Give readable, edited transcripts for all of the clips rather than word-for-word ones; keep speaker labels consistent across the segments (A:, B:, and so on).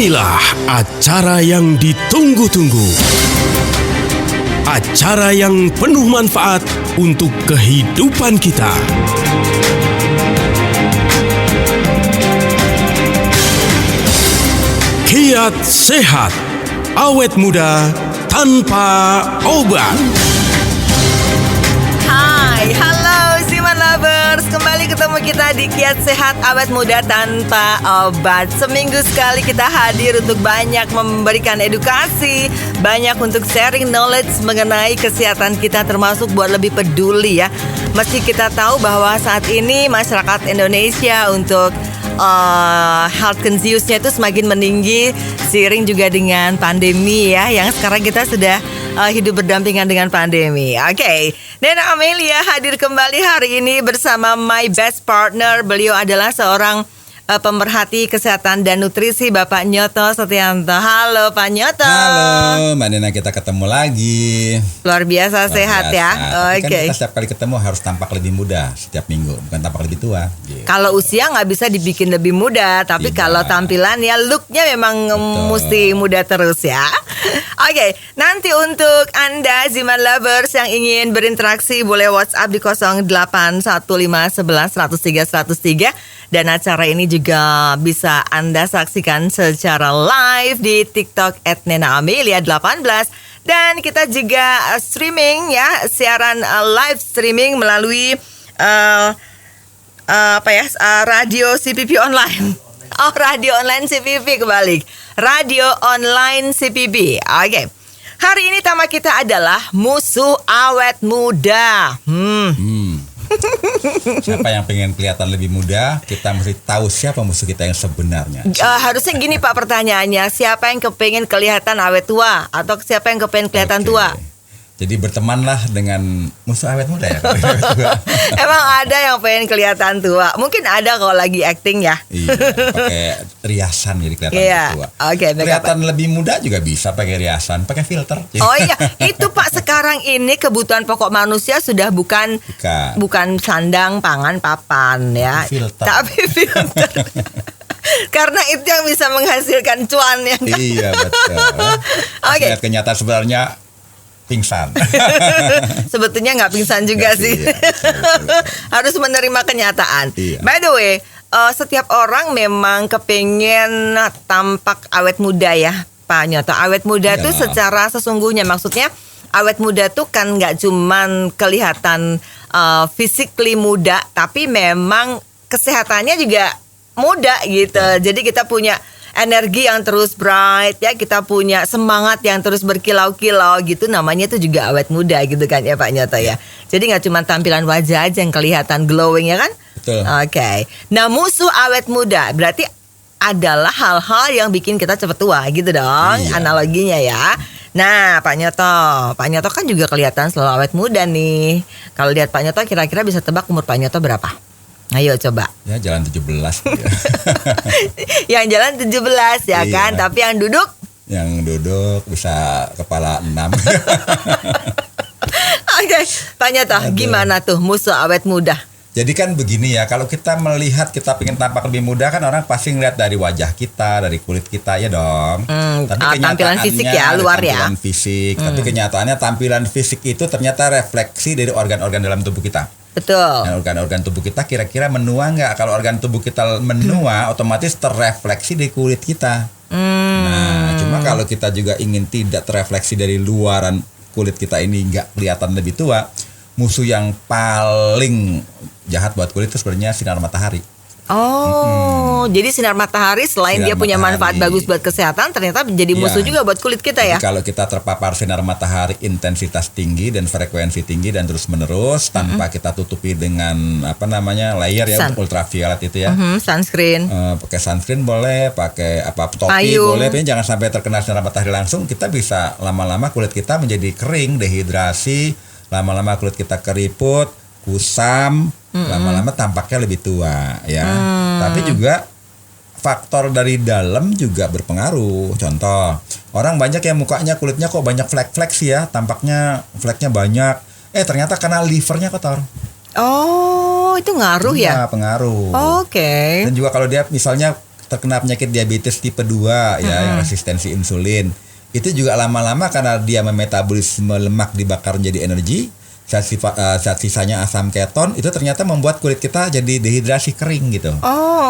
A: Inilah acara yang ditunggu-tunggu. Acara yang penuh manfaat untuk kehidupan kita. Kiat sehat, awet muda tanpa obat.
B: Hai, halo Siman Lovers. Kembali ketemu kita di Kiat Sehat Awet Muda Tanpa Obat. Seminggu sekali kita hadir untuk banyak memberikan edukasi, banyak untuk sharing knowledge mengenai kesehatan kita, termasuk buat lebih peduli ya. Mesti kita tahu bahwa saat ini masyarakat Indonesia untuk health conscious-nya itu semakin meninggi seiring juga dengan pandemi ya, yang sekarang kita sudah hidup berdampingan dengan pandemi. Oke, Nena Amelia hadir kembali hari ini bersama my best partner. Beliau adalah seorang pemerhati kesehatan dan nutrisi, Bapak Nyoto Setianto. Halo Pak Nyoto.
C: Halo Mbak Nena, kita ketemu lagi.
B: Luar biasa sehat ya.
C: Oke. Kan kita setiap kali ketemu harus tampak lebih muda setiap minggu, bukan tampak lebih tua.
B: Kalau usia nggak bisa dibikin lebih muda, tapi kalau tampilan ya looknya memang mesti muda terus ya. Oke, nanti untuk Anda Ziman Lovers yang ingin berinteraksi boleh WhatsApp di 081511103103 dan acara ini juga bisa Anda saksikan secara live di TikTok @NenaAmelia18 dan kita juga streaming ya, siaran live streaming melalui radio CPP online. Oh, radio online CPP kebalik. Radio online CPB. Oke. Hari ini tema kita adalah musuh awet muda.
C: Siapa yang pengen kelihatan lebih muda, kita mesti tahu siapa musuh kita yang sebenarnya.
B: Harusnya gini Pak pertanyaannya, siapa yang kepengen kelihatan awet tua atau siapa yang kepengen kelihatan tua?
C: Jadi bertemanlah dengan musuh awet muda ya.
B: Emang ada yang pengen kelihatan tua? Mungkin ada kalau lagi acting ya.
C: Iya, pakai riasan jadi kelihatan tua.
B: Oke,
C: kelihatan lebih muda juga bisa pakai riasan, pakai filter.
B: Oh iya, itu Pak, sekarang ini kebutuhan pokok manusia sudah bukan sandang, pangan, papan ya. Tapi filter. Karena itu yang bisa menghasilkan cuan ya.
C: Iya betul.
B: Oke.
C: Kenyataan sebenarnya pingsan.
B: Sebetulnya nggak pingsan juga sih. Harus menerima kenyataan.
C: Iya.
B: By the way, setiap orang memang kepengen tampak awet muda ya, Pak Nyoto. Awet muda itu secara sesungguhnya maksudnya awet muda tuh kan nggak cuman kelihatan physically muda, tapi memang kesehatannya juga muda gitu. Jadi kita punya energi yang terus bright ya, kita punya semangat yang terus berkilau-kilau gitu, namanya itu juga awet muda gitu kan ya Pak Nyoto ya. Jadi nggak cuma tampilan wajah aja yang kelihatan glowing ya kan?
C: Betul.
B: Oke. Nah, musuh awet muda berarti adalah hal-hal yang bikin kita cepet tua gitu dong, analoginya ya. Nah, Pak Nyoto kan juga kelihatan selalu awet muda nih. Kalau lihat Pak Nyoto kira-kira bisa tebak umur Pak Nyoto berapa? Ayo coba.
C: Ya jalan 17 gitu.
B: Yang jalan 17 ya kan, tapi yang duduk?
C: Yang duduk bisa kepala 6.
B: Oke, Pak Nyoto, gimana tuh musuh awet muda?
C: Jadi kan begini ya, kalau kita melihat kita pengen tampak lebih muda kan orang pasti ngeliat dari wajah kita, dari kulit kita ya dong. Tapi
B: tampilan fisik ya, luar ya.
C: Tampilan fisik, tapi kenyataannya tampilan fisik itu ternyata refleksi dari organ-organ dalam tubuh kita.
B: Betul.
C: Dan organ-organ tubuh kita kira-kira menua nggak? Kalau organ tubuh kita menua, otomatis terrefleksi di kulit kita. Nah, cuma kalau kita juga ingin tidak terrefleksi dari luaran kulit kita ini nggak kelihatan lebih tua, musuh yang paling jahat buat kulit itu sebenarnya sinar matahari.
B: Jadi sinar matahari selain dia punya manfaat bagus buat kesehatan, ternyata menjadi musuh juga buat kulit kita ya.
C: Jadi kalau kita terpapar sinar matahari intensitas tinggi dan frekuensi tinggi dan terus menerus tanpa kita tutupi dengan layer ya ultraviolet itu ya.
B: Sunscreen.
C: Pakai sunscreen boleh, pakai topi boleh, tapi jangan sampai terkena sinar matahari langsung. Kita bisa lama-lama kulit kita menjadi kering, dehidrasi, lama-lama kulit kita keriput, kusam, lama-lama tampaknya lebih tua ya. Tapi juga faktor dari dalam juga berpengaruh. Contoh, orang banyak yang mukanya kulitnya kok banyak flek-flek sih ya, tampaknya fleknya banyak. Ternyata karena livernya kotor.
B: Oh, itu ngaruh ya?
C: Iya, pengaruh.
B: Oke.
C: Dan juga kalau dia misalnya terkena penyakit diabetes tipe 2 ya, yang resistensi insulin. Itu juga lama-lama karena dia memetabolisme lemak dibakar menjadi energi, zat sisanya asam keton, itu ternyata membuat kulit kita jadi dehidrasi kering gitu.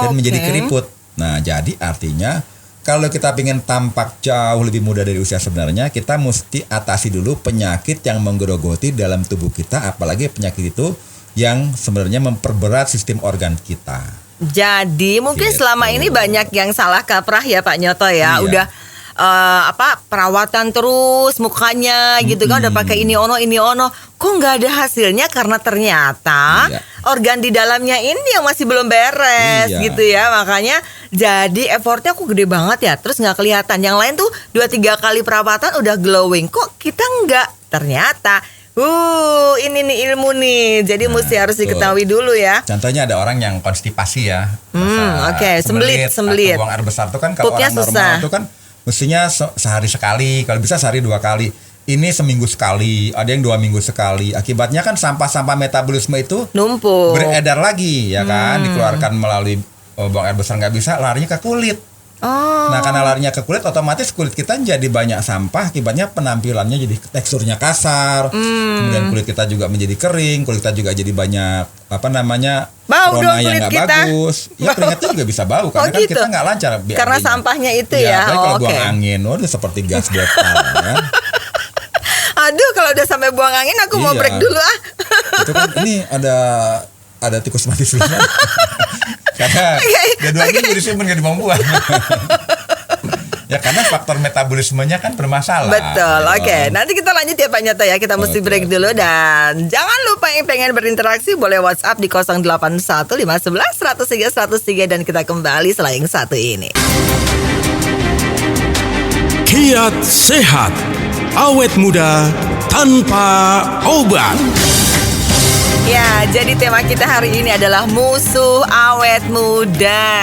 C: Dan menjadi keriput. Nah, jadi artinya kalau kita ingin tampak jauh lebih muda dari usia sebenarnya, kita mesti atasi dulu penyakit yang menggerogoti dalam tubuh kita, apalagi penyakit itu yang sebenarnya memperberat sistem organ kita.
B: Jadi mungkin
C: Gitu.
B: selama ini banyak yang salah kaprah ya Pak Nyoto ya.
C: Iya.
B: Udah perawatan terus mukanya gitu kan, udah pakai ini ono, kok nggak ada hasilnya karena ternyata
C: Iya.
B: organ di dalamnya ini yang masih belum beres
C: Iya.
B: gitu ya. Makanya jadi effortnya aku gede banget ya, terus nggak kelihatan. Yang lain tuh 2-3 kali perawatan udah glowing, kok kita nggak? Ternyata ini nih ilmu nih. Jadi mesti harus
C: betul.
B: diketahui dulu ya.
C: Contohnya ada orang yang konstipasi ya.
B: Oke, sembelit.
C: Atau buang air besar itu kan kalau
B: Pupnya
C: orang normal
B: susah.
C: itu kan mestinya sehari sekali, kalau bisa sehari 2 kali. Ini seminggu sekali, ada yang 2 minggu sekali. Akibatnya kan sampah-sampah metabolisme itu
B: Numpuk.
C: beredar lagi ya kan, dikeluarkan melalui buang air besar nggak bisa, larinya ke kulit. Nah, karena larinya ke kulit, otomatis kulit kita jadi banyak sampah. Akibatnya penampilannya jadi teksturnya kasar. Kemudian kulit kita juga menjadi kering. Kulit kita juga jadi banyak
B: Bau
C: corona
B: dong
C: yang
B: kulit
C: nggak
B: kita.
C: bagus. Ya keringatnya juga bisa bau karena kan
B: gitu.
C: kita nggak lancar.
B: Karena sampahnya itu ya.
C: Apalagi kalau buang
B: Oke.
C: angin, waduh seperti gas botol ya.
B: Aduh, kalau udah sampai buang angin aku mau
C: Iya.
B: break dulu ah.
C: Itu kan ini ada tikus mati siluman. Karena dua-duanya jadi siluman nggak mau buang. Ya karena faktor metabolismenya kan bermasalah.
B: Betul,
C: gitu.
B: oke. Nanti kita lanjut ya Pak Nyoto ya. Kita mesti break dulu. Dan jangan lupa yang pengen berinteraksi boleh WhatsApp di 081 511 103 103. Dan kita kembali setelah yang satu ini.
A: Kiat sehat, awet muda tanpa obat.
B: Ya, jadi tema kita hari ini adalah musuh awet muda.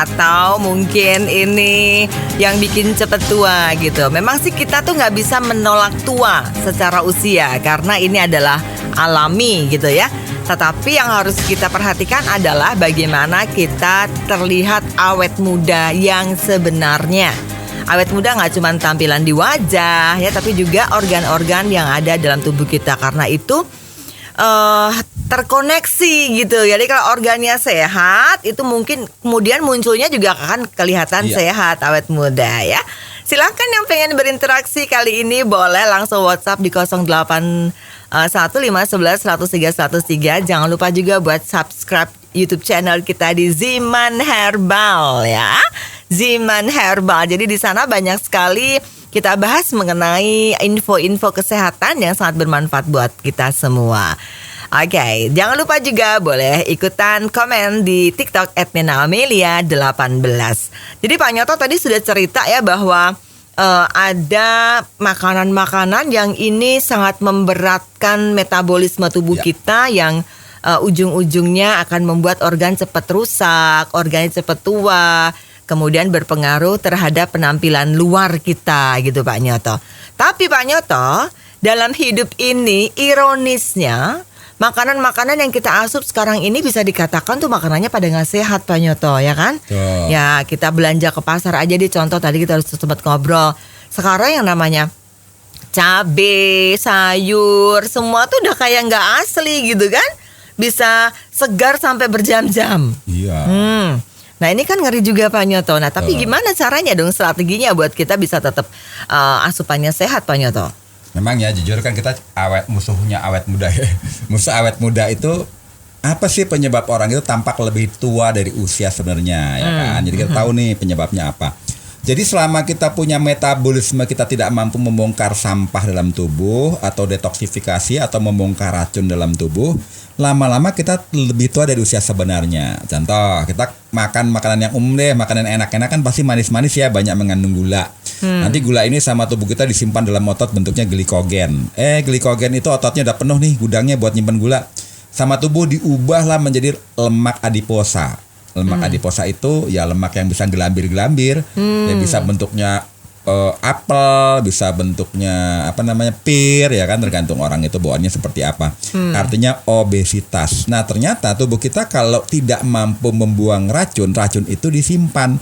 B: Atau mungkin ini yang bikin cepet tua gitu. Memang sih kita tuh gak bisa menolak tua secara usia, karena ini adalah alami gitu ya. Tetapi yang harus kita perhatikan adalah bagaimana kita terlihat awet muda yang sebenarnya. Awet muda gak cuma tampilan di wajah ya, tapi juga organ-organ yang ada dalam tubuh kita. Karena itu terkoneksi gitu. Jadi kalau organnya sehat, itu mungkin kemudian munculnya juga akan kelihatan sehat, awet muda ya. Silahkan yang pengen berinteraksi kali ini boleh langsung WhatsApp di 081 511 103 103. Jangan lupa juga buat subscribe YouTube channel kita di Ziman Herbal ya. Ziman Herbal. Jadi di sana banyak sekali kita bahas mengenai info-info kesehatan yang sangat bermanfaat buat kita semua. Oke, jangan lupa juga boleh ikutan komen di TikTok @nena_amelia18. Jadi Pak Nyoto tadi sudah cerita ya bahwa ada makanan-makanan yang ini sangat memberatkan metabolisme tubuh kita, yang ujung-ujungnya akan membuat organ cepat rusak, organnya cepat tua, kemudian berpengaruh terhadap penampilan luar kita gitu Pak Nyoto. Tapi Pak Nyoto, dalam hidup ini ironisnya makanan-makanan yang kita asup sekarang ini bisa dikatakan tuh makanannya pada nggak sehat Pak Nyoto ya kan? Ya kita belanja ke pasar aja di contoh tadi kita harus sempat ngobrol. Sekarang yang namanya cabe, sayur, semua tuh udah kayak nggak asli gitu kan? Bisa segar sampai berjam-jam.
C: Iya.
B: Nah ini kan ngeri juga Pak Nyoto. Nah tapi gimana caranya dong strateginya buat kita bisa tetap asupannya sehat Pak Nyoto?
C: Memang ya jujur kan kita musuhnya awet muda ya. Musuh awet muda itu apa sih penyebab orang itu tampak lebih tua dari usia sebenarnya ya kan. Jadi kita tahu nih penyebabnya apa. Jadi selama kita punya metabolisme kita tidak mampu membongkar sampah dalam tubuh atau detoksifikasi atau membongkar racun dalam tubuh, lama-lama kita lebih tua dari usia sebenarnya. Contoh, kita makan makanan yang umum deh, makanan enak-enak kan pasti manis-manis ya, banyak mengandung gula. Nanti gula ini sama tubuh kita disimpan dalam otot bentuknya glikogen. Glikogen itu ototnya udah penuh nih gudangnya buat nyimpen gula. Sama tubuh diubahlah menjadi lemak adiposa. Lemak adiposa itu ya lemak yang bisa gelambir-gelambir, yang bisa bentuknya apel, bisa bentuknya pir ya kan, tergantung orang itu bawaannya seperti apa. Artinya obesitas. Nah, ternyata tubuh kita kalau tidak mampu membuang racun itu disimpan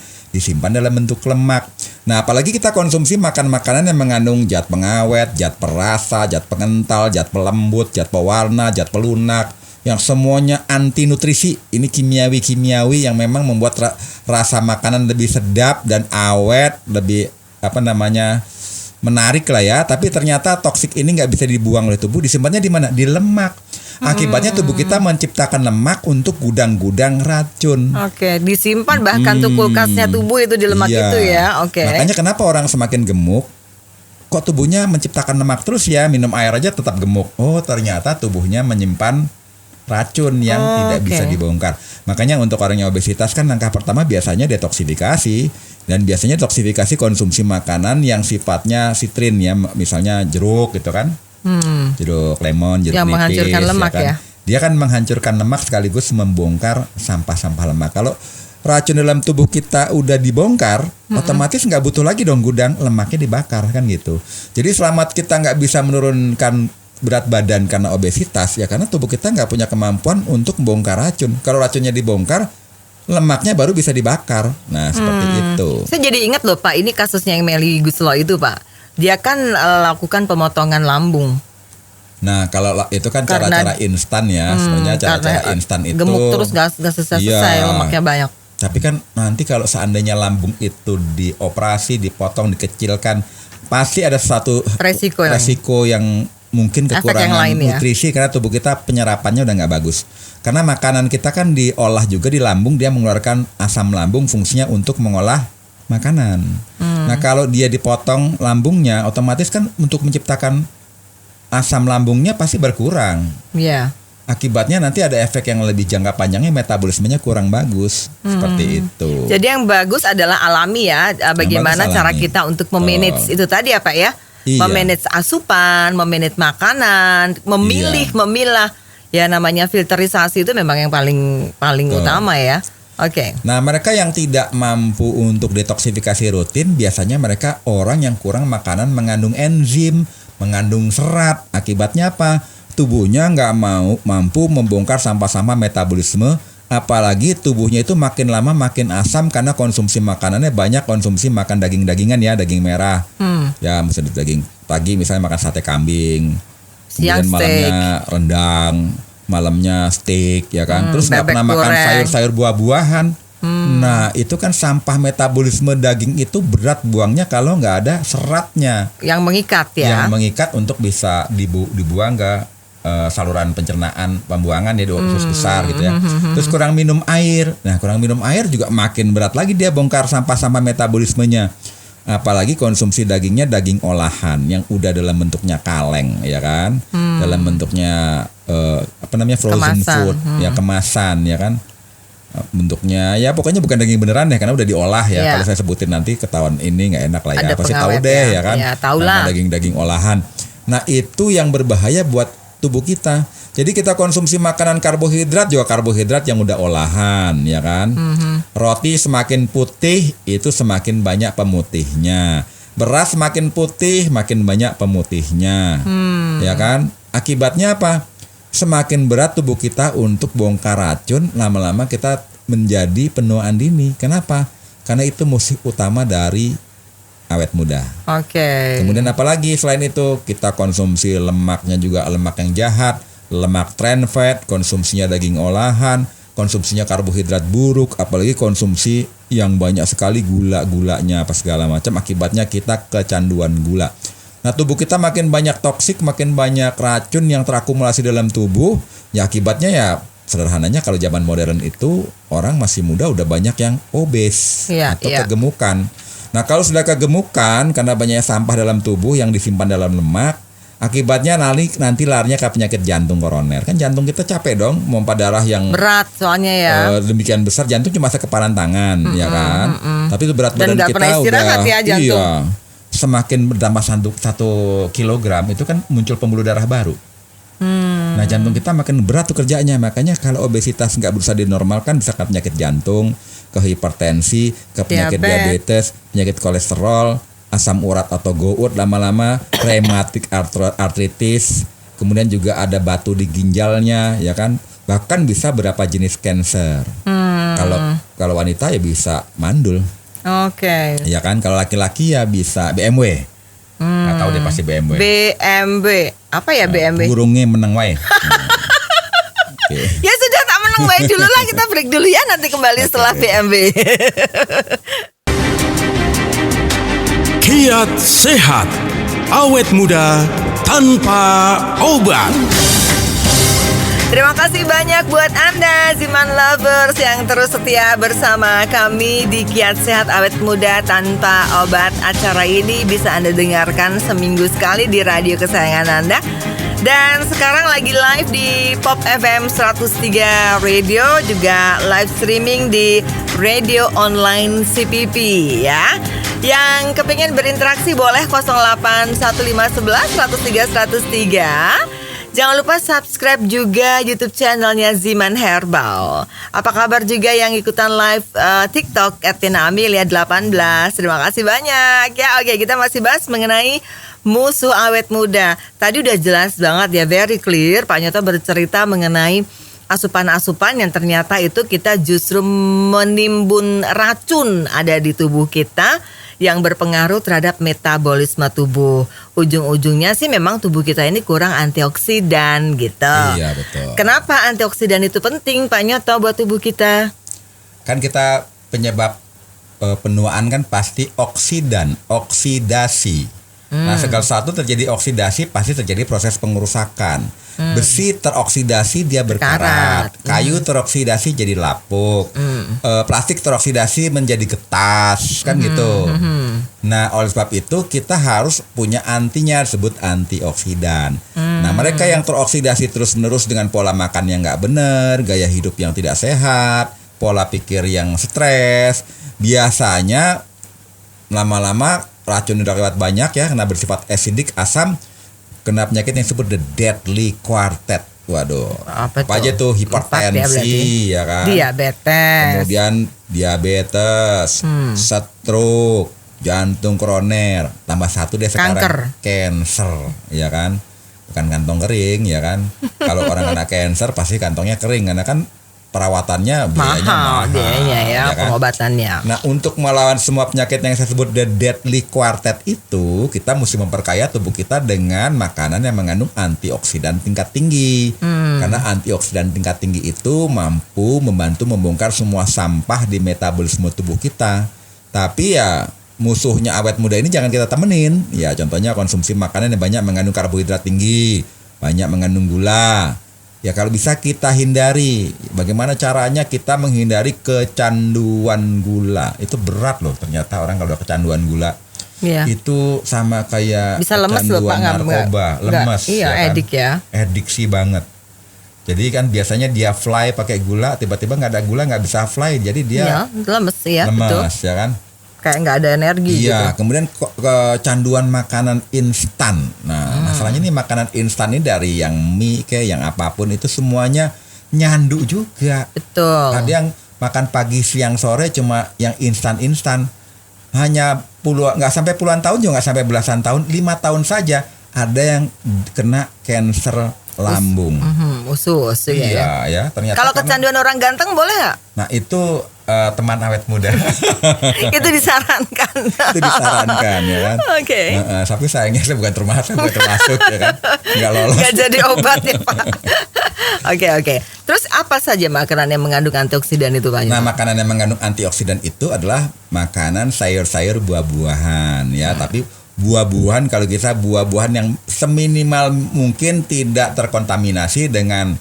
C: dalam bentuk lemak. Nah, apalagi kita konsumsi makanan yang mengandung zat pengawet, zat perasa, zat pengental, zat pelembut, zat pewarna, zat pelunak, yang semuanya anti nutrisi. Ini kimiawi yang memang membuat rasa makanan lebih sedap dan awet, lebih menarik lah ya. Tapi ternyata toksik ini nggak bisa dibuang oleh tubuh, disimpannya di mana? Di lemak. Akibatnya tubuh kita menciptakan lemak untuk gudang-gudang racun.
B: Oke, disimpan bahkan tuh kulkasnya tubuh itu di lemak itu ya. Oke.
C: Makanya kenapa orang semakin gemuk, kok tubuhnya menciptakan lemak terus ya, minum air aja tetap gemuk. Oh, ternyata tubuhnya menyimpan racun yang tidak bisa dibongkar. Makanya untuk orang yang obesitas kan langkah pertama biasanya detoksifikasi. Dan biasanya detoksifikasi konsumsi makanan yang sifatnya sitrin ya, misalnya jeruk gitu kan. Jeruk lemon, jeruk
B: yang
C: nipis,
B: menghancurkan lemak ya.
C: Dia kan menghancurkan lemak sekaligus membongkar sampah-sampah lemak. Kalau racun dalam tubuh kita udah dibongkar, otomatis nggak butuh lagi dong gudang, lemaknya dibakar kan gitu. Jadi selama kita nggak bisa menurunkan berat badan karena obesitas ya, karena tubuh kita nggak punya kemampuan untuk membongkar racun. Kalau racunnya dibongkar, lemaknya baru bisa dibakar. Nah, seperti itu.
B: Saya jadi ingat loh Pak, ini kasusnya yang Melly Guslo itu Pak. Dia kan lakukan pemotongan lambung.
C: Nah, kalau itu kan cara-cara instan ya. Sebenarnya cara-cara instan itu
B: gemuk terus gak selesai, lemaknya banyak.
C: Tapi kan nanti kalau seandainya lambung itu dioperasi, dipotong, dikecilkan, pasti ada satu resiko yang mungkin kekurangan nutrisi karena tubuh kita penyerapannya udah nggak bagus. Karena makanan kita kan diolah juga di lambung, dia mengeluarkan asam lambung, fungsinya untuk mengolah makanan. Nah, kalau dia dipotong lambungnya, otomatis kan untuk menciptakan asam lambungnya pasti berkurang.
B: Iya.
C: Akibatnya nanti ada efek yang lebih jangka panjangnya, metabolismenya kurang bagus. Seperti itu.
B: Jadi yang bagus adalah alami ya. Bagaimana cara kita untuk memanage itu tadi ya Pak ya? Iya. Memanage asupan, memanage makanan, memilah. Ya namanya filterisasi itu memang yang paling utama ya. Oke.
C: Nah, mereka yang tidak mampu untuk detoksifikasi rutin, biasanya mereka orang yang kurang makanan mengandung enzim, mengandung serat. Akibatnya apa? Tubuhnya nggak mampu membongkar sampah-sampah metabolisme. Apalagi tubuhnya itu makin lama makin asam karena konsumsi makanannya banyak, konsumsi makan daging-dagingan ya, daging merah. Ya, misalnya daging pagi misalnya makan sate kambing, kemudian malamnya rendang, malamnya steak ya kan. Terus nggak pernah makan sayur-sayur buah-buahan. Nah, itu kan sampah metabolisme daging itu berat buangnya kalau nggak ada seratnya.
B: Yang mengikat ya. Yang
C: mengikat untuk bisa dibuang ke saluran pencernaan, pembuangan ya, di usus besar gitu ya. Terus kurang minum air. Nah, kurang minum air juga makin berat lagi dia bongkar sampah-sampah metabolismenya. Apalagi konsumsi dagingnya daging olahan yang udah dalam bentuknya kaleng ya kan. Dalam bentuknya frozen food, ya kemasan ya kan. Bentuknya ya pokoknya bukan daging beneran deh karena udah diolah ya. Kalau saya sebutin nanti ketahuan ini nggak enak lah ya. Pasti tahu deh ya kan.
B: Ya, tahulah.
C: Daging-daging olahan. Nah, itu yang berbahaya buat tubuh kita. Jadi kita konsumsi makanan karbohidrat juga karbohidrat yang udah olahan ya kan. Roti semakin putih itu semakin banyak pemutihnya. Beras semakin putih makin banyak pemutihnya. Ya kan? Akibatnya apa? Semakin berat tubuh kita untuk bongkar racun, lama-lama kita menjadi penuaan dini. Kenapa? Karena itu musuh utama dari awet muda.
B: Oke.
C: Kemudian apalagi selain itu, kita konsumsi lemaknya juga lemak yang jahat, lemak trans fat, konsumsinya daging olahan, konsumsinya karbohidrat buruk, apalagi konsumsi yang banyak sekali gula-gulanya apa segala macam. Akibatnya kita kecanduan gula. Nah, tubuh kita makin banyak toksik, makin banyak racun yang terakumulasi dalam tubuh. Ya akibatnya ya sederhananya kalau zaman modern itu orang masih muda udah banyak yang obes atau kegemukan. Nah, kalau sudah kegemukan karena banyaknya sampah dalam tubuh yang disimpan dalam lemak, akibatnya nanti larinya ke penyakit jantung koroner. Kan jantung kita capek dong, memompa darah yang
B: berat soalnya ya.
C: Demikian besar, jantung cuma sekepalan tangan, ya kan. Tapi itu berat badan kita udah
B: ya, jantung.
C: Iya. Semakin bertambah 1 kilogram itu kan muncul pembuluh darah baru. Nah, jantung kita makin berat tuh kerjanya. Makanya kalau obesitas nggak berusaha dinormalkan bisa ke penyakit jantung, ke hipertensi, ke penyakit diabetes, penyakit kolesterol, asam urat atau gout lama-lama, rheumatic arthritis, kemudian juga ada batu di ginjalnya, ya kan? Bahkan bisa berapa jenis cancer. Kalau wanita ya bisa mandul.
B: Oke.
C: Ya kan, kalau laki-laki ya bisa BMW. Nggak tahu deh pasti BMW.
B: BMW. Apa ya BMW?
C: Burungnya menang wae. Oke.
B: Ya sudah, tak menang baik dulu lah, kita break dulu ya, nanti kembali setelah BMW.
A: Kiat sehat, awet muda tanpa obat.
B: Terima kasih banyak buat Anda Ziman Lovers yang terus setia bersama kami di Kiat Sehat Awet Muda Tanpa Obat. Acara ini bisa Anda dengarkan seminggu sekali di radio kesayangan Anda. Dan sekarang lagi live di Pop FM 103 Radio, juga live streaming di radio online CPP ya. Yang kepingin berinteraksi boleh 081511 103 103. Jangan lupa subscribe juga YouTube channelnya Ziman Herbal. Apa kabar juga yang ikutan live TikTok @tina_amelia18. Terima kasih banyak ya. Oke, kita masih bahas mengenai musuh awet muda. Tadi udah jelas banget ya, very clear. Pak Nyoto bercerita mengenai asupan-asupan yang ternyata itu kita justru menimbun racun ada di tubuh kita yang berpengaruh terhadap metabolisme tubuh. Ujung-ujungnya sih memang tubuh kita ini kurang antioksidan gitu.
C: Iya, betul.
B: Kenapa antioksidan itu penting Pak Nyoto buat tubuh kita?
C: Kan kita penyebab penuaan kan pasti oksidasi. Nah, segala sesuatu terjadi oksidasi pasti terjadi proses pengerusakan. Besi teroksidasi dia berkarat, kayu teroksidasi jadi lapuk, plastik teroksidasi menjadi getas, kan gitu. Nah, oleh sebab itu kita harus punya antinya, disebut antioksidan. Nah, mereka yang teroksidasi terus-menerus dengan pola makan yang nggak benar, gaya hidup yang tidak sehat, pola pikir yang stres, biasanya lama-lama racun udah lewat banyak ya, karena bersifat asidik, asam, kena penyakit yang disebut the deadly quartet. Waduh, apa aja tuh? Hipertensi, ya kan?
B: Diabetes.
C: Kemudian diabetes, stroke, jantung koroner, tambah satu deh sekarang cancer, ya kan? Bukan kantong kering, ya kan? Kalau orang kena cancer pasti kantongnya kering, karena kan perawatannya biayanya mahal
B: ya kan? Pengobatannya.
C: Nah, untuk melawan semua penyakit yang saya sebut the deadly quartet itu, kita mesti memperkaya tubuh kita dengan makanan yang mengandung antioksidan tingkat tinggi. Karena antioksidan tingkat tinggi itu mampu membantu membongkar semua sampah di metabolisme tubuh kita. Tapi ya musuhnya awet muda ini jangan kita temenin. Ya, contohnya konsumsi makanan yang banyak mengandung karbohidrat tinggi, banyak mengandung gula. Ya, kalau bisa kita hindari. Bagaimana caranya kita menghindari kecanduan gula? Itu berat loh ternyata, orang kalau udah kecanduan gula. Iya. Itu sama kayak
B: bisa lemes
C: kecanduan
B: loh, Pak,
C: narkoba, lemes.
B: Iya,
C: ya kan?
B: edik ya.
C: Ediksi banget. Jadi kan biasanya dia fly pakai gula, tiba-tiba nggak ada gula nggak bisa fly, jadi dia
B: lemes ya,
C: lemes,
B: betul.
C: Ya kan?
B: Kayak nggak ada energi.
C: Iya,
B: gitu.
C: kemudian kecanduan makanan instan. Nah, masalahnya nih makanan instan ini dari yang mie kayak yang apapun itu semuanya nyandu juga.
B: Betul.
C: Ada yang makan pagi, siang, sore cuma yang instan. Hanya nggak sampai puluhan tahun juga, nggak sampai belasan tahun, 5 tahun saja ada yang kena kanker lambung.
B: Usus
C: iya, ya. Ternyata
B: kalau kecanduan orang ganteng boleh nggak?
C: Nah, itu teman awet muda.
B: Itu disarankan.
C: Itu disarankan, ya kan.
B: Oke.
C: Tapi sayangnya saya bukan termasuk, ya kan. Nggak lolos.
B: Nggak jadi obat ya, Pak. Oke. Terus apa saja makanan yang mengandung antioksidan itu, Pak?
C: Nah, makanan yang mengandung antioksidan itu adalah makanan sayur-sayur, buah-buahan, ya. Tapi buah-buahan, kalau kita buah-buahan yang seminimal mungkin tidak terkontaminasi dengan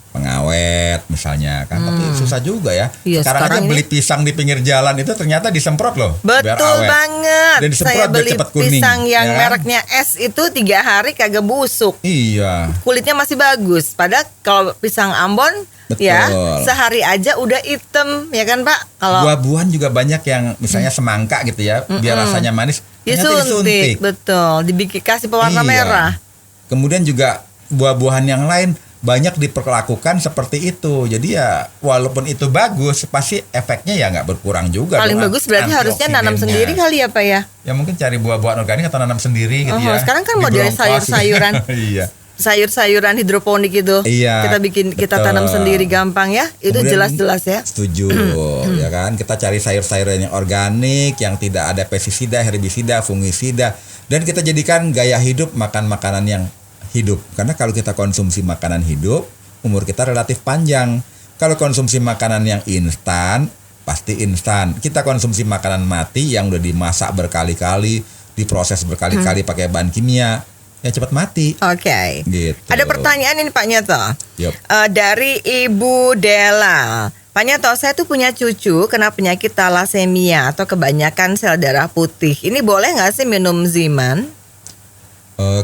C: pengawet misalnya kan. Tapi susah juga ya.
B: Iya,
C: sekarang aja
B: ini
C: beli pisang di pinggir jalan itu ternyata disemprot loh.
B: Betul banget.
C: Dan disemprot
B: saya beli
C: cepat kuning.
B: Pisang yang
C: ya
B: mereknya S itu 3 hari kagak busuk.
C: Iya.
B: Kulitnya masih bagus. Padahal kalau pisang Ambon ya sehari aja udah hitam, ya kan Pak? Kalau
C: buah-buahan juga banyak yang misalnya semangka gitu ya, biar rasanya manis.
B: Disuntik, betul. Dibikin kasih pewarna merah.
C: Kemudian juga buah-buahan yang lain banyak diperlakukan seperti itu. Jadi ya walaupun itu bagus, pasti efeknya ya nggak berkurang juga.
B: Paling bagus berarti harusnya nanam sendiri kali ya Pak ya?
C: Ya mungkin cari buah-buahan organik atau nanam sendiri gitu ya.
B: Sekarang kan
C: Di
B: model
C: Broncos.
B: sayur-sayuran.
C: Iya.
B: Sayur-sayuran hidroponik itu.
C: Iya,
B: Kita
C: betul.
B: tanam sendiri gampang ya. Itu
C: Kemudian,
B: jelas-jelas ya.
C: Setuju, ya kan. Kita cari sayur-sayuran yang organik, yang tidak ada pestisida, herbisida, fungisida, dan kita jadikan gaya hidup makan makanan yang hidup. Karena kalau kita konsumsi makanan hidup, umur kita relatif panjang. Kalau konsumsi makanan yang instan, pasti instan. Kita konsumsi makanan mati yang udah dimasak berkali-kali, diproses berkali-kali pakai bahan kimia, ya cepat mati.
B: Oke.
C: Gitu.
B: Ada pertanyaan ini Pak Nyoto.
C: Yup.
B: Dari Ibu Dela. Pak Nyoto, saya tuh punya cucu kena penyakit talasemia atau kebanyakan sel darah putih. Ini boleh nggak sih minum Ziman?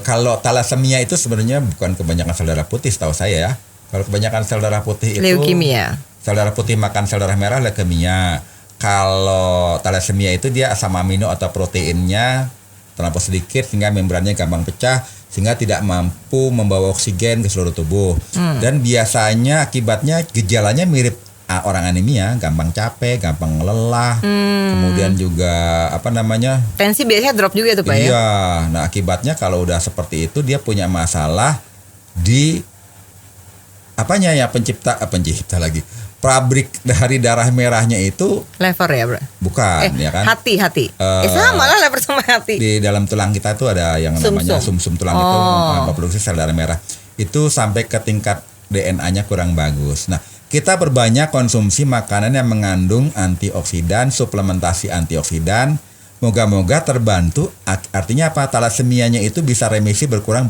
C: Kalau talasemia itu sebenarnya bukan kebanyakan sel darah putih, setahu saya ya. Kalau kebanyakan sel darah putih itu
B: Leukemia.
C: Sel darah putih makan sel darah merah, leukemia. Kalau talasemia itu dia asam amino atau proteinnya terlampau sedikit sehingga membrannya gampang pecah sehingga tidak mampu membawa oksigen ke seluruh tubuh. Dan biasanya akibatnya gejalanya mirip orang anemia, gampang capek, gampang lelah. Kemudian juga
B: Tensi biasanya drop juga tuh Pak ya?
C: Iya. Nah, akibatnya kalau udah seperti itu dia punya masalah di pencipta lagi. Pabrik dari darah merahnya itu
B: Lever ya bro?
C: bukan, ya kan?
B: Hati. Sama lah lever sama hati.
C: Di dalam tulang kita itu ada yang namanya sumsum tulang itu memproduksi sel darah merah. Itu sampai ke tingkat DNA-nya kurang bagus. Nah, kita berbanyak konsumsi makanan yang mengandung antioksidan, suplementasi antioksidan. Moga-moga terbantu. Artinya apa? Talasemianya itu bisa remisi berkurang.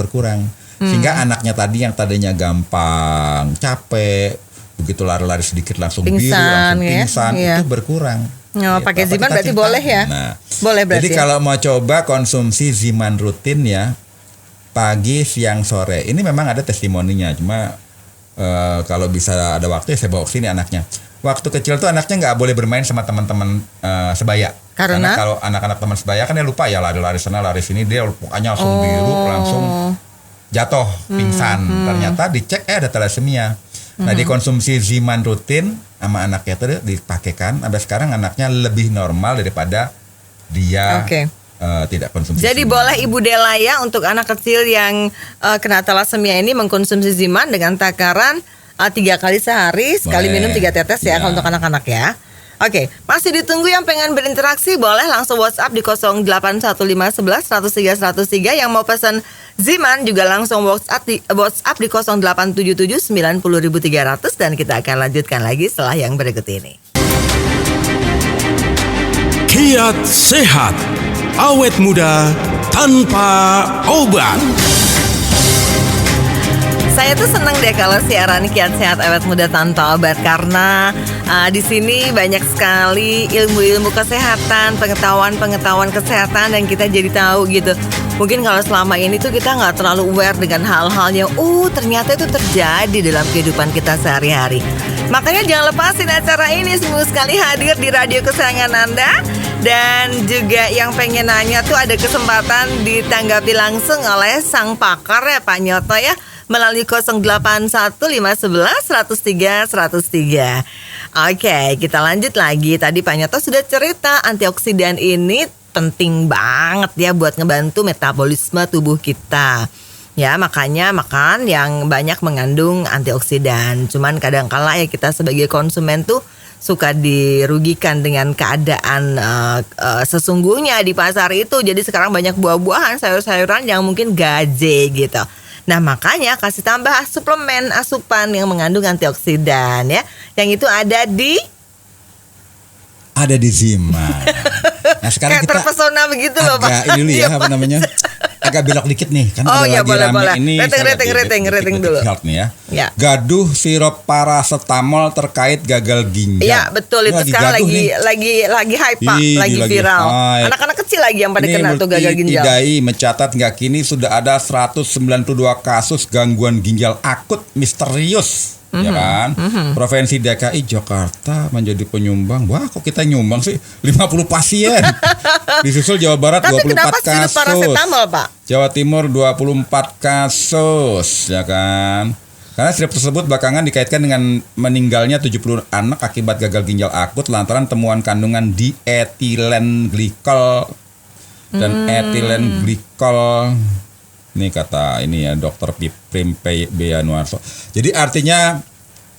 C: Sehingga anaknya tadi yang tadinya gampang capek, begitu lari-lari sedikit langsung
B: Pingsan,
C: pingsan,
B: ya?
C: itu berkurang.
B: Pakai Ziman
C: Kita
B: berarti
C: cinta.
B: boleh ya?
C: Nah,
B: Boleh berarti.
C: jadi kalau mau coba konsumsi Ziman rutin ya, pagi, siang, sore. Ini memang ada testimoninya, cuma kalau bisa ada waktu ya saya bawa sini anaknya. Waktu kecil tuh anaknya nggak boleh bermain sama teman-teman sebaya. Karena kalau anak-anak teman sebaya kan dia lupa ya lari-lari sana lari sini, dia pokoknya langsung biru, langsung jatuh pingsan. Ternyata dicek ada talasemia. Nah, dikonsumsi Ziman rutin sama anaknya itu dipakaikan sampai sekarang anaknya lebih normal daripada dia tidak konsumsi.
B: Jadi
C: Ziman.
B: boleh Ibu Dela ya untuk anak kecil yang kena talasemia ini mengkonsumsi Ziman dengan takaran 3 kali sehari, sekali
C: Boleh.
B: minum 3 tetes ya kalau untuk anak-anak ya. Oke, masih ditunggu yang pengen berinteraksi boleh langsung WhatsApp di 081511 103 103. Yang mau pesan Ziman juga langsung WhatsApp di 0877 90.300 dan kita akan lanjutkan lagi setelah yang berikut ini.
A: Kiat sehat, awet muda tanpa obat.
B: Saya tuh seneng deh kalau siaran Kiat Sehat Awet Muda Tanpa Obat karena di sini banyak sekali ilmu-ilmu kesehatan, pengetahuan kesehatan dan kita jadi tahu gitu. Mungkin kalau selama ini tuh kita nggak terlalu aware dengan hal-hal yang ternyata itu terjadi dalam kehidupan kita sehari-hari. Makanya jangan lepasin acara ini, semua sekali hadir di radio kesayangan Anda. Dan juga yang pengen nanya tuh ada kesempatan ditanggapi langsung oleh sang pakar ya Pak Nyoto ya, melalui 081511 103 103. Oke, kita lanjut lagi. Tadi Pak Nyoto sudah cerita antioksidan ini penting banget ya buat ngebantu metabolisme tubuh kita. Ya, makanya makan yang banyak mengandung antioksidan. Cuman kadang-kala ya kita sebagai konsumen tuh suka dirugikan dengan keadaan sesungguhnya di pasar itu. Jadi sekarang banyak buah-buahan, sayur-sayuran yang mungkin gaje gitu. Nah, makanya kasih tambah suplemen asupan yang mengandung antioksidan ya. Yang itu ada di
C: Ziman. Nah, sekarang
B: kayak
C: kita
B: terpesona begitu loh Pak.
C: agak ini dulu ya apa namanya? Agak belok dikit nih kan
B: Ya
C: lagi
B: boleh
C: rame
B: boleh.
C: ini.
B: Rating dulu.
C: Health nih ya.
B: Ya.
C: Gaduh sirop paracetamol terkait gagal ginjal.
B: Iya betul, itu sekarang lagi hype Pak, lagi viral.
C: hype.
B: Anak-anak kecil lagi yang pada kena tuh gagal ginjal.
C: IDAI mencatat hingga kini sudah ada 192 kasus gangguan ginjal akut misterius. Ya kan? Provinsi DKI Jakarta menjadi penyumbang. Wah, kok kita nyumbang sih 50 pasien. Disusul Jawa Barat 24
B: kenapa
C: kasus.
B: paracetamol Pak?
C: Jawa Timur 24 kasus, ya kan? Karena sirop tersebut belakangan dikaitkan dengan meninggalnya 70 anak akibat gagal ginjal akut lantaran temuan kandungan dietilen glikol dan etilen glikol. Ini kata ini ya Dr. Piprim Beyanuarso. Jadi artinya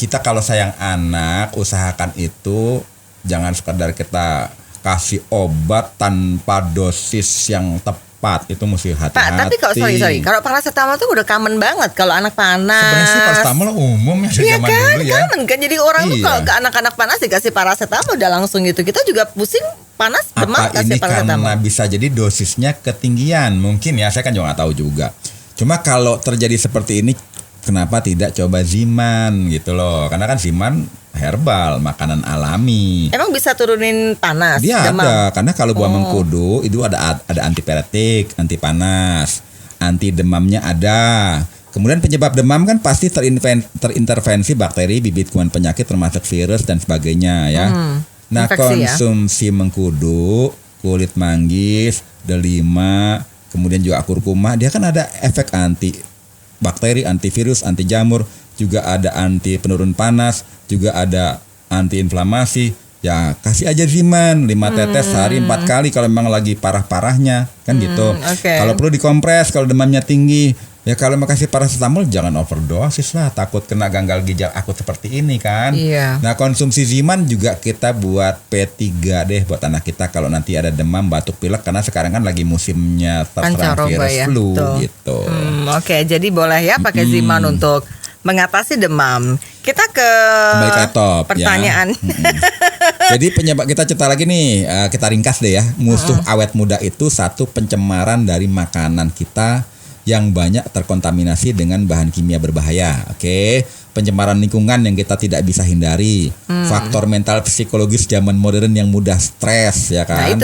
C: kita kalau sayang anak usahakan itu jangan sekedar kita kasih obat tanpa dosis yang tepat. Itu mesti hati-hati.
B: Pak, tapi kalau sorry, kalau paracetamol tuh udah common banget kalau anak panas.
C: Sebenarnya sih paracetamol umum ya dari zaman dulu ya.
B: Common kan, jadi orang tuh kalau ke anak-anak panas dikasih paracetamol udah langsung gitu. Kita juga pusing panas demam kasih paracetamol.
C: Karena bisa jadi dosisnya ketinggian mungkin ya, saya kan juga nggak tahu juga. Cuma kalau terjadi seperti ini, kenapa tidak coba Ziman gitu loh? Karena kan Ziman herbal, makanan alami.
B: Emang bisa turunin panas?
C: Dia
B: demam?
C: ada, karena kalau buah mengkudu itu ada antipiretik, anti panas, anti demamnya ada. Kemudian penyebab demam kan pasti terintervensi bakteri, bibit kuman penyakit termasuk virus dan sebagainya ya. Nah, konsumsi mengkudu, kulit manggis, delima, kemudian juga kurkuma, dia kan ada efek anti bakteri, antivirus, anti jamur, juga ada anti penurun panas, juga ada anti inflamasi. Ya kasih aja Ziman 5 tetes sehari 4 kali kalau memang lagi parah-parahnya kan gitu. Kalau perlu dikompres kalau demamnya tinggi. Ya kalau mau kasih paracetamol jangan overdosis lah, takut kena gagal ginjal akut seperti ini kan. Nah konsumsi Ziman juga kita buat P3 deh buat anak kita kalau nanti ada demam, batuk, pilek, karena sekarang kan lagi musimnya terserang virus flu gitu.
B: Jadi boleh ya pakai Ziman untuk mengatasi demam. Kita ke pertanyaan.
C: Ya. Jadi penyebab, kita cerita lagi nih, kita ringkas deh ya. Musuh awet muda itu satu, pencemaran dari makanan kita yang banyak terkontaminasi dengan bahan kimia berbahaya. Pencemaran lingkungan yang kita tidak bisa hindari. Faktor mental psikologis zaman modern yang mudah stres ya kan.
B: Nah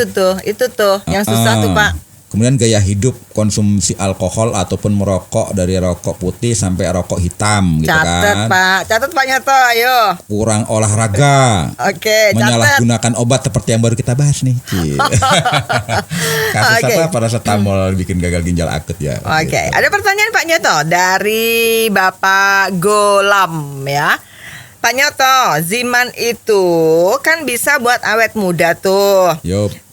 B: itu tuh yang susah tuh Pak.
C: Kemudian gaya hidup, konsumsi alkohol ataupun merokok, dari rokok putih sampai rokok hitam gitu kan.
B: Catat Pak Nyoto, ayo.
C: Kurang olahraga. Menyalahgunakan obat seperti yang baru kita bahas nih. Kasus apa paracetamol bikin gagal ginjal akut ya.
B: Gitu. Ada pertanyaan Pak Nyoto dari Bapak Golam ya. Pak Nyoto, Ziman itu kan bisa buat awet muda tuh.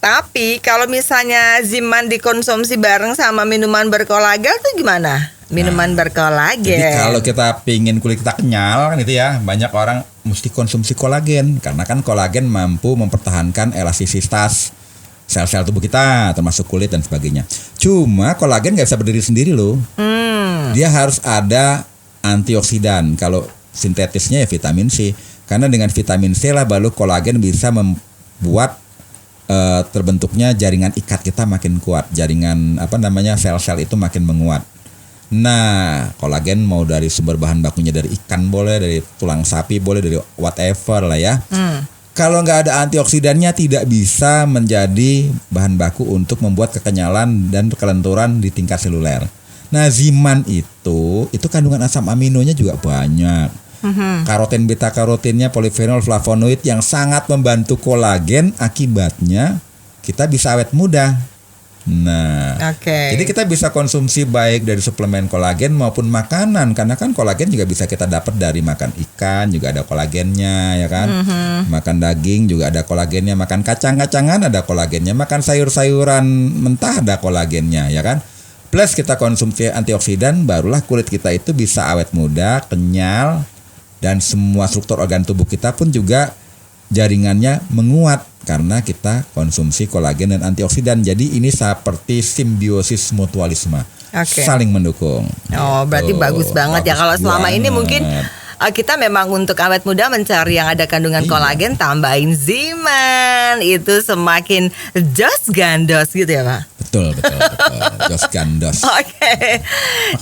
B: Tapi kalau misalnya Ziman dikonsumsi bareng sama minuman berkolagen tuh gimana? Minuman berkolagen.
C: Jadi kalau kita pingin kulit kita kenyal kan itu ya, banyak orang mesti konsumsi kolagen. Karena kan kolagen mampu mempertahankan elastisitas sel-sel tubuh kita, termasuk kulit dan sebagainya. Cuma kolagen gak bisa berdiri sendiri loh. Dia harus ada antioksidan. Kalau sintetisnya ya vitamin C, karena dengan vitamin C lah baru kolagen bisa membuat terbentuknya jaringan ikat kita makin kuat, jaringan sel-sel itu makin menguat. Nah kolagen mau dari sumber bahan bakunya dari ikan boleh, dari tulang sapi boleh, dari whatever lah ya. Kalau nggak ada antioksidannya tidak bisa menjadi bahan baku untuk membuat kekenyalan dan kelenturan di tingkat seluler. Nah Ziman itu kandungan asam aminonya juga banyak. Karoten, beta karotinnya, polifenol, flavonoid yang sangat membantu kolagen, akibatnya kita bisa awet muda. Nah, jadi kita bisa konsumsi baik dari suplemen kolagen maupun makanan, karena kan kolagen juga bisa kita dapat dari makan ikan juga ada kolagennya ya kan. Makan daging juga ada kolagennya, makan kacang-kacangan ada kolagennya, makan sayur-sayuran mentah ada kolagennya ya kan. Plus kita konsumsi antioksidan, barulah kulit kita itu bisa awet muda, kenyal, dan semua struktur organ tubuh kita pun juga jaringannya menguat karena kita konsumsi kolagen dan antioksidan. Jadi ini seperti simbiosis mutualisme, saling mendukung.
B: Berarti bagus banget ya. Kalau selama ini mungkin kita memang untuk awet muda mencari yang ada kandungan kolagen, tambahin Ziman, itu semakin jos gandos gitu ya Pak?
C: Betul. Jos gandos.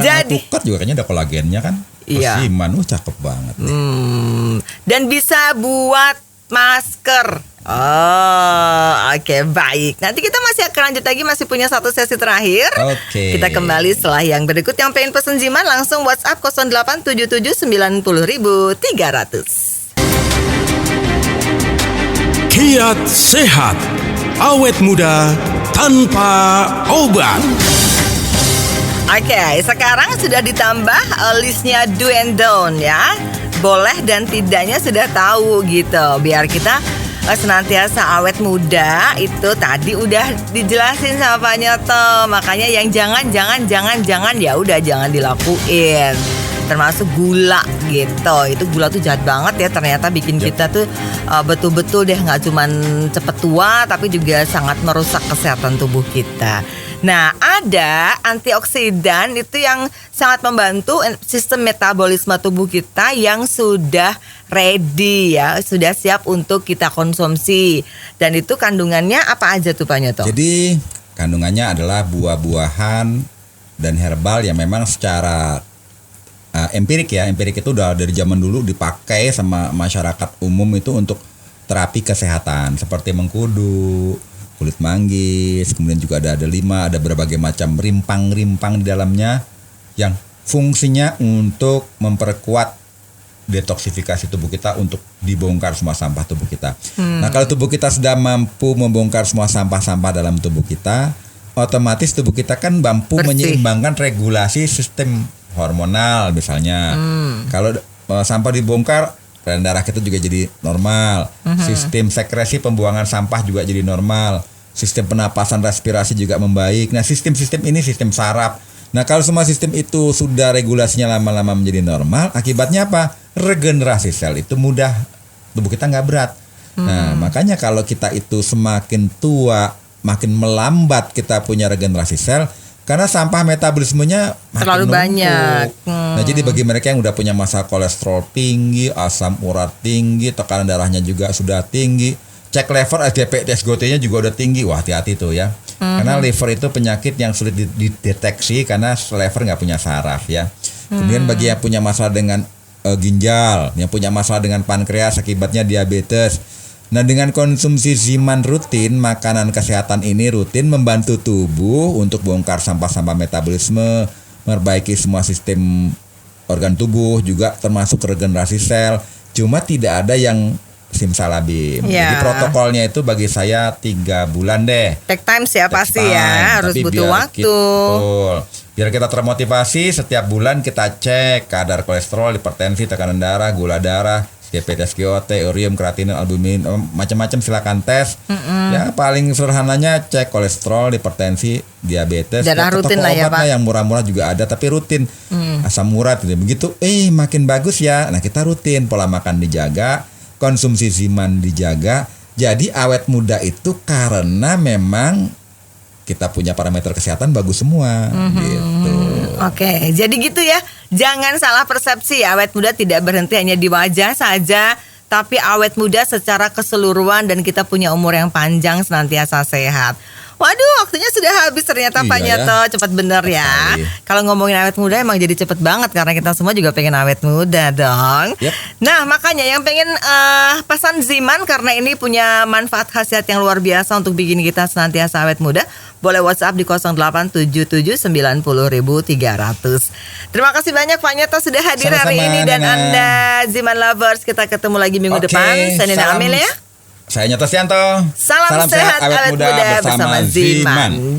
B: Jadi
C: alpukat juga kayaknya ada kolagennya kan. Ziman, cakep banget nih.
B: Dan bisa buat masker. Baik. Nanti kita masih akan lanjut lagi, masih punya satu sesi terakhir. Kita kembali setelah yang berikut. Yang pengen pesen Ziman langsung WhatsApp 0877900300.
A: Kiat sehat, awet muda tanpa obat.
B: Oke, sekarang sudah ditambah listnya do and don't ya. Boleh dan tidaknya sudah tahu gitu. Biar kita senantiasa awet muda, itu tadi udah dijelasin sama Pak Nyoto. Makanya yang jangan ya udah jangan dilakuin. Termasuk gula gitu. Itu gula tuh jahat banget ya, ternyata bikin kita tuh betul-betul deh nggak cuman cepet tua, tapi juga sangat merusak kesehatan tubuh kita. Nah, ada antioksidan itu yang sangat membantu sistem metabolisme tubuh kita yang sudah ready ya, sudah siap untuk kita konsumsi. Dan itu kandungannya apa aja tuh Pak Nyoto?
C: Jadi kandungannya adalah buah-buahan dan herbal yang memang secara empirik itu udah dari zaman dulu dipakai sama masyarakat umum itu untuk terapi kesehatan seperti mengkudu, kulit manggis, kemudian juga ada delima, ada berbagai macam rimpang-rimpang di dalamnya yang fungsinya untuk memperkuat detoksifikasi tubuh kita untuk dibongkar semua sampah tubuh kita. Nah, kalau tubuh kita sudah mampu membongkar semua sampah-sampah dalam tubuh kita, otomatis tubuh kita kan mampu menyeimbangkan regulasi sistem hormonal misalnya. Kalau sampah dibongkar, tekanan darah kita juga jadi normal. Sistem sekresi pembuangan sampah juga jadi normal. Sistem penapasan respirasi juga membaik. Nah, sistem-sistem ini sistem saraf. Nah, kalau semua sistem itu sudah regulasinya lama-lama menjadi normal, akibatnya apa? Regenerasi sel itu mudah, tubuh kita nggak berat. Nah, makanya kalau kita itu semakin tua, makin melambat kita punya regenerasi sel, karena sampah metabolismenya
B: terlalu banyak.
C: Nah, jadi bagi mereka yang udah punya masalah kolesterol tinggi, asam urat tinggi, tekanan darahnya juga sudah tinggi, cek liver SDP SGOT-nya juga udah tinggi, wah hati-hati tuh ya. Karena liver itu penyakit yang sulit dideteksi karena liver nggak punya saraf ya. Kemudian bagi yang punya masalah dengan ginjal, yang punya masalah dengan pankreas akibatnya diabetes. Nah, dengan konsumsi Ziman rutin, makanan kesehatan ini rutin membantu tubuh untuk bongkar sampah-sampah metabolisme, memperbaiki semua sistem organ tubuh, juga termasuk regenerasi sel. Cuma tidak ada yang simsalabim.
B: Ya.
C: Jadi protokolnya itu bagi saya 3 bulan deh.
B: Take time sih ya pasti ya, harus
C: Tapi
B: butuh waktu.
C: Betul. Biar kita termotivasi, setiap bulan kita cek kadar kolesterol, hipertensi, tekanan darah, gula darah, diabetes SGOT, urium, kreatinin, albumin, macam-macam silakan tes. Ya paling sederhananya cek kolesterol, hipertensi, diabetes.
B: Darah rutin lah ya Pak.
C: Yang murah-murah juga ada tapi rutin. Asam urat gitu. Begitu, makin bagus ya. Nah, kita rutin, pola makan dijaga, konsumsi Ziman dijaga. Jadi awet muda itu karena memang kita punya parameter kesehatan bagus semua gitu.
B: Oke, jadi gitu ya. Jangan salah persepsi, awet muda tidak berhenti hanya di wajah saja, tapi awet muda secara keseluruhan dan kita punya umur yang panjang, senantiasa sehat. Waduh, waktunya sudah habis ternyata Pak Nyoto, cepat bener ya. Kalau ngomongin awet muda emang jadi cepet banget karena kita semua juga pengen awet muda dong. Nah, makanya yang pengen pesan Ziman karena ini punya manfaat khasiat yang luar biasa untuk bikin kita senantiasa awet muda, boleh WhatsApp di 0877900300. Terima kasih banyak Pak Nyoto sudah hadir hari ini dan Anda Ziman Lovers, kita ketemu lagi minggu depan. Saya Nina Amel ya.
C: Saya Nyoto Stianto.
B: Salam sehat awet muda bersama Ziman.